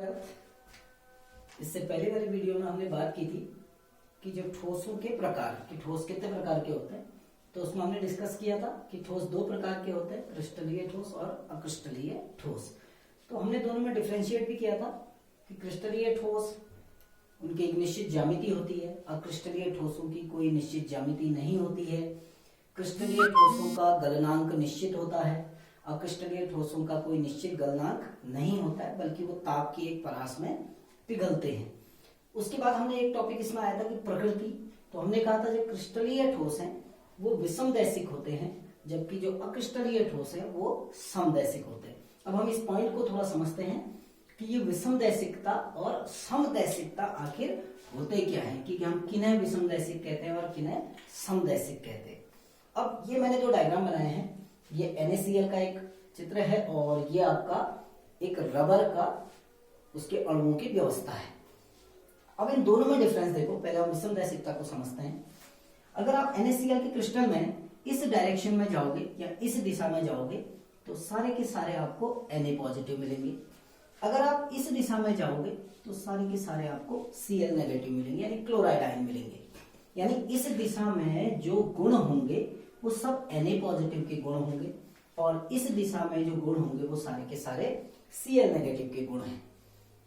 Twelfth. इससे पहले वाली वीडियो में हमने बात की थी कि जो ठोसों के प्रकार, कि ठोस कितने प्रकार के होते हैं, तो उसमें हमने डिस्कस किया था कि ठोस दो प्रकार के होते हैं, क्रिस्टलीय ठोस और अक्रिस्टलीय ठोस। तो हमने दोनों में डिफरेंशिएट भी किया था कि क्रिस्टलीय ठोस उनकी एक निश्चित ज्यामिति होती है, अक्रिस्टलीय ठोसों की कोई निश्चित ज्यामिति नहीं होती है। क्रिस्टलीय ठोसों का गलनांक निश्चित होता है, अक्रिस्टलीय ठोसों का कोई निश्चित गलनांक नहीं होता है, बल्कि वो ताप की एक परास में पिघलते हैं। उसके बाद हमने एक टॉपिक इसमें आया था कि प्रकृति। तो हमने कहा था जो क्रिस्टलीय ठोस हैं वो विषमदैशिक होते हैं, जबकि जो अक्रिस्टलीय ठोस है वो समदैशिक होते हैं। अब हम इस पॉइंट को थोड़ा समझते हैं कि ये विषमदैशिकता और समदैशिकता आखिर होते क्या है, कि हम किन्हें विषमदैशिक कहते हैं और किन्हें समदैशिक कहते हैं। अब ये मैंने दो डायग्राम बनाए हैं, ये NaCl का एक चित्र है और ये आपका एक रबर का उसके अणुओं की व्यवस्था है। अब इन दोनों में डिफरेंस देखो, पहले हम विषमदैशिकता को समझते हैं। अगर आप NaCl के क्रिस्टल में इस डायरेक्शन में जाओगे या इस दिशा में जाओगे तो सारे के सारे आपको Na पॉजिटिव मिलेंगे। अगर आप इस दिशा में जाओगे तो सारे के सारे आपको Cl नेगेटिव मिलेंगे, यानी क्लोराइड आयन मिलेंगे। यानी इस दिशा में जो गुण होंगे वो सब Na पॉजिटिव के गुण होंगे और इस दिशा में जो गुण होंगे वो सारे के सारे Cl नेगेटिव के गुण हैं।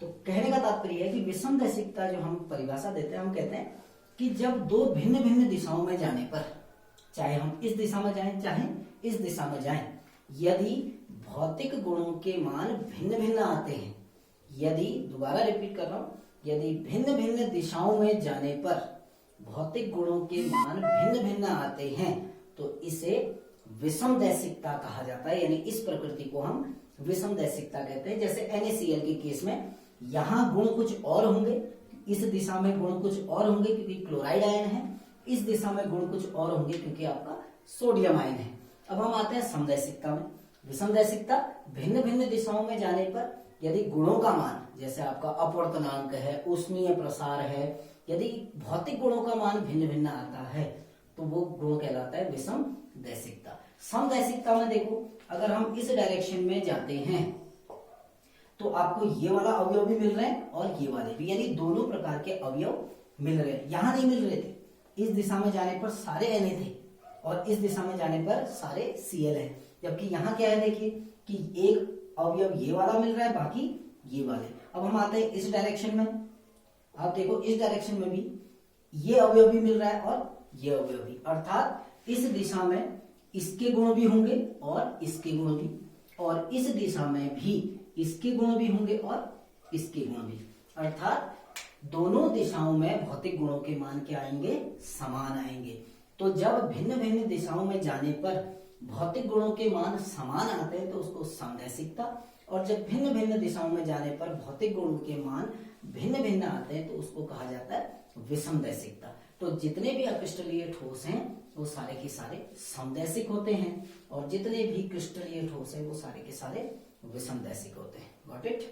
तो कहने का तात्पर्य है कि विषमदैशिकता जो हम परिभाषा देते हैं, हम कहते हैं कि जब दो भिन्न भिन्न दिशाओं में जाने पर, चाहे हम इस दिशा में जाएं चाहे इस दिशा में जाएं, यदि भौतिक गुणों के मान भिन्न भिन्न आते हैं, यदि, दोबारा रिपीट कर रहा हूं, यदि भिन्न भिन्न दिशाओं में जाने पर भौतिक गुणों के मान भिन्न भिन्न आते हैं तो इसे विषमदैशिकता कहा जाता है। यानी इस प्रकृति को हम विषमदैशिकता कहते हैं। जैसे NaCl के केस में यहां गुण कुछ और होंगे, इस दिशा में गुण कुछ और होंगे क्योंकि क्लोराइड आयन है, इस दिशा में गुण कुछ और होंगे क्योंकि आपका सोडियम आयन है। अब हम आते हैं समदैशिकता में। विषमदैशिकता भिन्न भिन्न दिशाओं में जाने पर यदि गुणों का मान, जैसे आपका अपवर्तनांक है, ऊष्मीय प्रसार है, यदि भौतिक गुणों का मान भिन्न भिन्न आता है तो वो गुण कहलाता है विषमदैशिकता। समदैशिकता में देखो, अगर हम इस डायरेक्शन में जाते हैं तो आपको ये वाला अवयव भी मिल रहे हैं और ये वाले भी, यानी दोनों प्रकार के अवयव मिल रहे हैं। यहां नहीं मिल रहे थे, इस दिशा में जाने पर सारे Na थे और इस दिशा में जाने पर सारे Cl है, जबकि यहाँ क्या है देखिए कि एक अवयव ये वाला मिल रहा है, बाकी ये वाले। अब हम आते हैं इस डायरेक्शन में, आप देखो इस डायरेक्शन में भी ये अवयव भी मिल रहा है और ये अवयव भी, अर्थात इस दिशा में इसके गुण भी होंगे और इसके गुण भी, और इस दिशा में भी इसके गुण भी होंगे और इसके गुण भी, अर्थात दोनों दिशाओं में भौतिक गुणों के मान क्या आएंगे, समान आएंगे। तो जब भिन्न भिन्न दिशाओं में जाने पर भौतिक गुणों के मान समान आते हैं तो उसको समदैशिकता, और जब भिन्न भिन्न दिशाओं में जाने पर भौतिक गुणों के मान भिन्न भिन्न आते हैं तो उसको कहा जाता है विषमदैशिकता। तो जितने भी अक्रिस्टलीय ठोस हैं वो सारे के सारे समदैशिक होते हैं और जितने भी क्रिस्टलीय ठोस हैं वो सारे के सारे विषमदैशिक होते हैं। Got it?